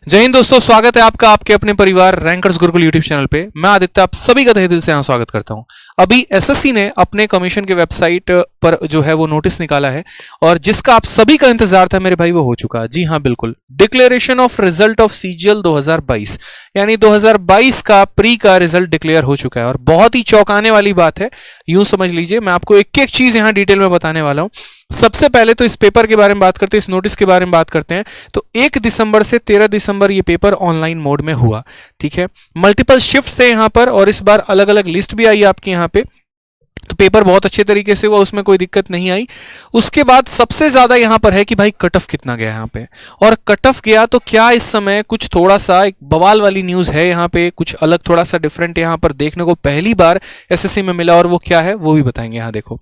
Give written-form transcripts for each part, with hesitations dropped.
जय हिंद दोस्तों, स्वागत है आपका आपके अपने परिवार रैंकर्स गुरुकुल यूट्यूब चैनल पे। मैं आदित्य आप सभी का तहे दिल से यहाँ स्वागत करता हूँ। अभी एसएससी ने अपने कमीशन के वेबसाइट पर जो है वो नोटिस निकाला है और जिसका आप सभी का इंतजार था मेरे भाई, वो हो चुका। जी हाँ बिल्कुल, declaration of result of CGL 2022 यानी 2022 का प्री का रिजल्ट डिक्लेयर हो चुका है और बहुत ही चौंकाने वाली बात है। यूं समझ लीजिए, मैं आपको एक एक चीज यहाँ डिटेल में बताने वाला हूँ। सबसे पहले तो इस पेपर के बारे में बात करते हैं, इस नोटिस के बारे में बात करते हैं। तो 1 दिसंबर से 13 दिसंबर ये पेपर ऑनलाइन मोड में हुआ। ठीक है, मल्टीपल शिफ्ट्स थे यहाँ पर और इस बार अलग अलग लिस्ट भी आई आपके यहाँ पे। तो पेपर बहुत अच्छे तरीके से हुआ, उसमें कोई दिक्कत नहीं आई। उसके बाद सबसे ज्यादा यहां पर है कि भाई कट ऑफ कितना गया यहाँ पे, और कट ऑफ गया तो क्या इस समय कुछ थोड़ा सा एक बवाल वाली न्यूज है यहाँ पे, कुछ अलग थोड़ा सा डिफरेंट यहाँ पर देखने को पहली बार एसएससी में मिला, और वो क्या है वो भी बताएंगे। यहाँ देखो,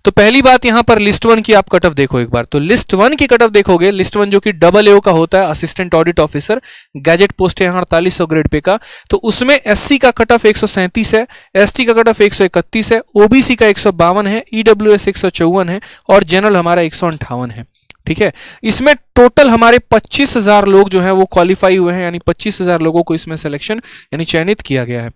तो पहली बात यहाँ पर लिस्ट 1 की आप कट ऑफ देखो एक बार। तो लिस्ट 1 की कट ऑफ देखोगे, लिस्ट 1 जो कि AAO का होता है, assistant audit officer, gadget post है यहाँ 4800 ग्रेड पे का। तो उसमें एससी का कट ऑफ 137 है, एसटी का कट ऑफ 131 है, ओबीसी का 152 है, ईडब्ल्यूएस 154 है और जनरल हमारा 158 है। ठीक है, इसमें टोटल हमारे 25,000 लोग जो हैं वो क्वालिफाई हुए हैं, यानी 25,000 लोगों को इसमें सिलेक्शन यानी चयनित किया गया है।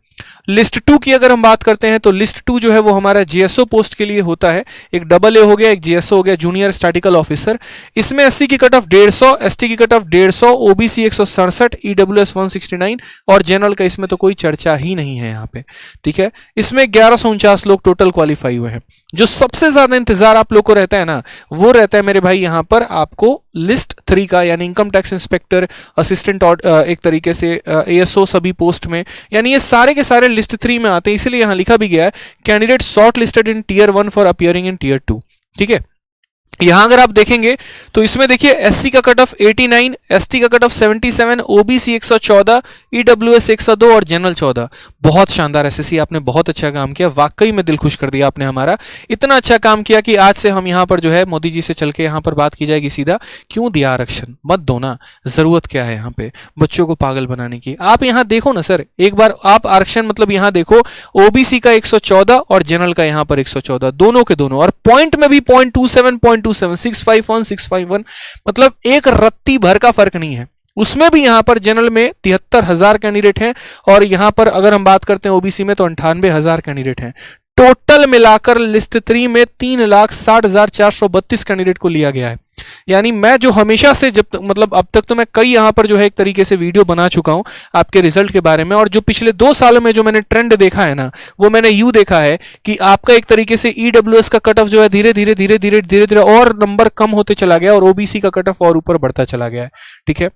लिस्ट 2 की अगर हम बात करते हैं तो लिस्ट 2 जो है वो हमारा जीएसओ पोस्ट के लिए होता है। एक AA हो गया, एक जीएसओ हो गया, जूनियर स्टैटिकल ऑफिसर। इसमें एससी की कट ऑफ 150, एसटी की कट ऑफ 150, ओबीसी 167, ईडब्ल्यूएस 169 और जनरल का इसमें तो कोई चर्चा ही नहीं है यहाँ पे। ठीक है, इसमें 1149 लोग टोटल क्वालिफाई हुए हैं। जो सबसे ज्यादा इंतजार आप लोग को रहता है ना, वो रहता है मेरे भाई यहाँ पर आपको लिस्ट 3 का, यानी इनकम टैक्स इंस्पेक्टर, असिस्टेंट एक तरीके से एएसओ सभी पोस्ट में, यानी ये सारे के सारे लिस्ट 3 में आते हैं। इसलिए यहां लिखा भी गया है candidate shortlisted in tier 1 for appearing in tier 2। ठीक है, यहां अगर आप देखेंगे तो इसमें देखिए एससी का कट ऑफ 89, एसटी का कट ऑफ 77, ओबीसी 114, ईडब्ल्यूएस 102 और जनरल 14। बहुत शानदार एसएससी, आपने बहुत अच्छा काम किया, वाकई में दिल खुश कर दिया आपने हमारा। इतना अच्छा काम किया कि आज से हम यहां पर जो है मोदी जी से चल के यहां पर बात की जाएगी सीधा, क्यों दिया आरक्षण, मत दो ना, जरूरत क्या है यहां पे बच्चों को पागल बनाने की। आप यहां देखो ना सर, एक बार आप आरक्षण मतलब यहां देखो, ओबीसी का 114 और जनरल का यहां पर 114, दोनों के दोनों, और पॉइंट में भी 0.27 651 651, मतलब एक रत्ती भर का फर्क नहीं है। उसमें भी यहां पर जनरल में 73,000 कैंडिडेट हैं और यहां पर अगर हम बात करते हैं ओबीसी में तो 98,000 कैंडिडेट हैं। टोटल मिलाकर लिस्ट 3 में 3,60,432 कैंडिडेट को लिया गया है। यानी मैं जो हमेशा से जब मतलब अब तक तो मैं कई यहां पर जो है एक तरीके से वीडियो बना चुका हूं आपके रिजल्ट के बारे में, और जो पिछले 2 सालों में जो मैंने ट्रेंड देखा है ना, वो मैंने यूं देखा है कि आपका एक तरीके से ईडब्ल्यूएस का कट ऑफ जो है धीरे धीरे धीरे धीरे धीरे धीरे और नंबर कम होते चला गया और ओबीसी का कट ऑफ और ऊपर बढ़ता चला गया है। ठीक है,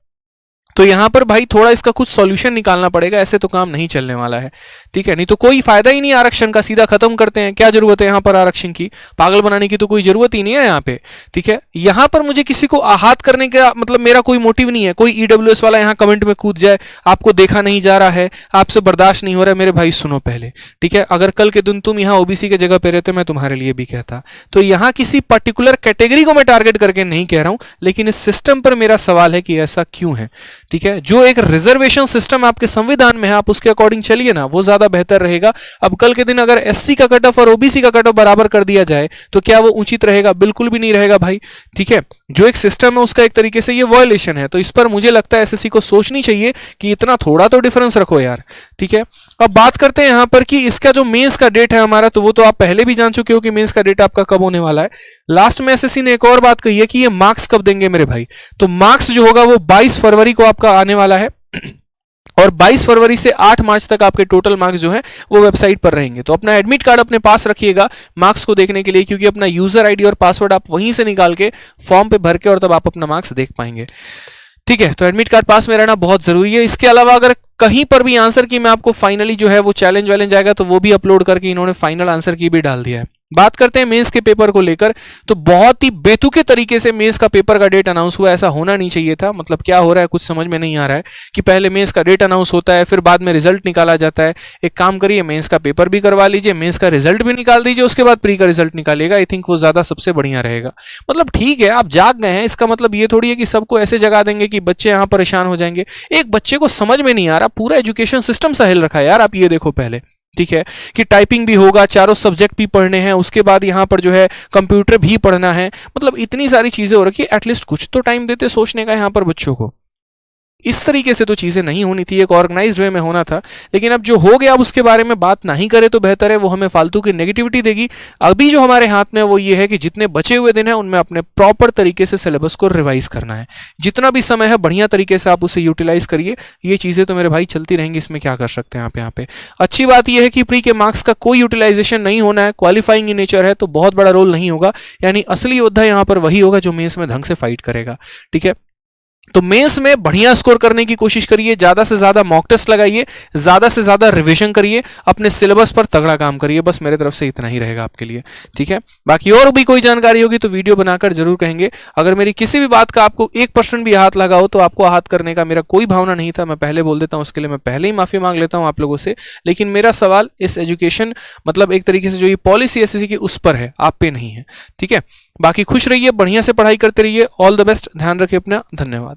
तो यहां पर भाई थोड़ा इसका कुछ सॉल्यूशन निकालना पड़ेगा, ऐसे तो काम नहीं चलने वाला है। ठीक है, नहीं तो कोई फायदा ही नहीं आरक्षण का, सीधा खत्म करते हैं। क्या जरूरत है यहां पर आरक्षण की, पागल बनाने की तो कोई जरूरत ही नहीं है यहां पे। ठीक है, यहां पर मुझे किसी को आहत करने का मतलब मेरा कोई मोटिव नहीं है। कोई ईडब्ल्यूएस वाला यहां कमेंट में कूद जाए, आपको देखा नहीं जा रहा है, आपसे बर्दाश्त नहीं हो रहा है, मेरे भाई सुनो पहले। ठीक है, अगर कल के दिन तुम यहां ओबीसी के जगह पे रहते मैं तुम्हारे लिए भी कहता। तो यहां किसी पर्टिकुलर कैटेगरी को मैं टारगेट करके नहीं कह रहा हूं, लेकिन इस सिस्टम पर मेरा सवाल है कि ऐसा क्यों है। ठीक है, जो एक रिजर्वेशन सिस्टम आपके संविधान में है आप उसके अकॉर्डिंग चलिए ना, वो ज्यादा बेहतर रहेगा। अब कल के दिन अगर एससी का कट ऑफ और ओबीसी का कट ऑफ बराबर कर दिया जाए तो क्या वो उचित रहेगा? बिल्कुल भी नहीं रहेगा भाई। ठीक है, जो एक सिस्टम है उसका एक तरीके से ये वायलेशन है। तो इस पर मुझे लगता है एसएससी को सोचनी चाहिए कि इतना थोड़ा तो डिफरेंस रखो यार। ठीक है, अब बात करते हैं यहां पर कि इसका जो मेंस का डेट है हमारा, तो वो तो आप पहले भी जान चुके हो कि मेंस का डेट आपका कब होने वाला है। लास्ट में एसएससी ने एक और बात कही है कि ये मार्क्स कब देंगे मेरे भाई। तो मार्क्स जो होगा वो 22 फरवरी को आपका आने वाला है और 22 फरवरी से 8 मार्च तक आपके टोटल मार्क्स जो हैं वो वेबसाइट पर रहेंगे। तो अपना एडमिट कार्ड अपने पास रखिएगा मार्क्स को देखने के लिए, क्योंकि अपना यूजर आईडी और पासवर्ड आप वहीं से निकाल के फॉर्म पे भर के और तब आप अपना मार्क्स देख पाएंगे। ठीक है, तो एडमिट कार्ड पास में रहना बहुत जरूरी है। इसके अलावा अगर कहीं पर भी आंसर की मैं आपको फाइनली जो है वो चैलेंज वैलेंज आएगा तो वो भी अपलोड करके इन्होंने फाइनल आंसर की भी डाल दिया है। बात करते हैं मेंस के पेपर को लेकर, तो बहुत ही बेतुके तरीके से मेंस का पेपर का डेट अनाउंस हुआ। ऐसा होना नहीं चाहिए था। मतलब क्या हो रहा है कुछ समझ में नहीं आ रहा है कि पहले मेंस का डेट अनाउंस होता है फिर बाद में रिजल्ट निकाला जाता है। एक काम करिए, मेंस का पेपर भी करवा लीजिए, मेंस का रिजल्ट भी निकाल दीजिए, उसके बाद प्री का रिजल्ट निकालिएगा। आई थिंक वो ज्यादा सबसे बढ़िया रहेगा। मतलब ठीक है, आप जाग गए हैं, इसका मतलब ये थोड़ी है कि सबको ऐसे जगा देंगे कि बच्चे यहां परेशान हो जाएंगे। एक बच्चे को समझ में नहीं आ रहा, पूरा एजुकेशन सिस्टम सा हिल रखा है यार। आप ये देखो पहले, ठीक है, कि टाइपिंग भी होगा, चारों सब्जेक्ट भी पढ़ने हैं, उसके बाद यहां पर जो है कंप्यूटर भी पढ़ना है। मतलब इतनी सारी चीजें हो रखी है, एटलीस्ट कुछ तो टाइम देते सोचने का यहां पर बच्चों को। इस तरीके से तो चीज़ें नहीं होनी थी, एक ऑर्गेनाइज्ड वे में होना था। लेकिन अब जो हो गया अब उसके बारे में बात नहीं करे तो बेहतर है, वो हमें फालतू की नेगेटिविटी देगी। अभी जो हमारे हाथ में वो ये है कि जितने बचे हुए दिन हैं उनमें अपने प्रॉपर तरीके से सिलेबस को रिवाइज करना है। जितना भी समय है बढ़िया तरीके से आप उसे यूटिलाइज करिए। ये चीज़ें तो मेरे भाई चलती रहेंगी, इसमें क्या कर सकते हैं आप यहाँ पे। अच्छी बात यह है कि प्री के मार्क्स का कोई यूटिलाइजेशन नहीं होना है, क्वालिफाइंग इन नेचर है, तो बहुत बड़ा रोल नहीं होगा। यानी असली योद्धा यहाँ पर वही होगा जो मेंस में ढंग से फाइट करेगा। ठीक है, तो मेंस में बढ़िया स्कोर करने की कोशिश करिए, ज्यादा से ज्यादा मॉक टेस्ट लगाइए, ज्यादा से ज्यादा रिवीजन करिए, अपने सिलेबस पर तगड़ा काम करिए। बस मेरे तरफ से इतना ही रहेगा आपके लिए। ठीक है, बाकी और भी कोई जानकारी होगी तो वीडियो बनाकर जरूर कहेंगे। अगर मेरी किसी भी बात का आपको 1% भी हाथ लगा हो तो आपको आहत करने का मेरा कोई भावना नहीं था, मैं पहले बोल देता हूं, उसके लिए मैं पहले ही माफी मांग लेता हूं आप लोगों से। लेकिन मेरा सवाल इस एजुकेशन मतलब एक तरीके से जो ये पॉलिसी एसएससी की उस पर है, आप पे नहीं है। ठीक है, बाकी खुश रहिए, बढ़िया से पढ़ाई करते रहिए। ऑल द बेस्ट, ध्यान रखिए अपना, धन्यवाद।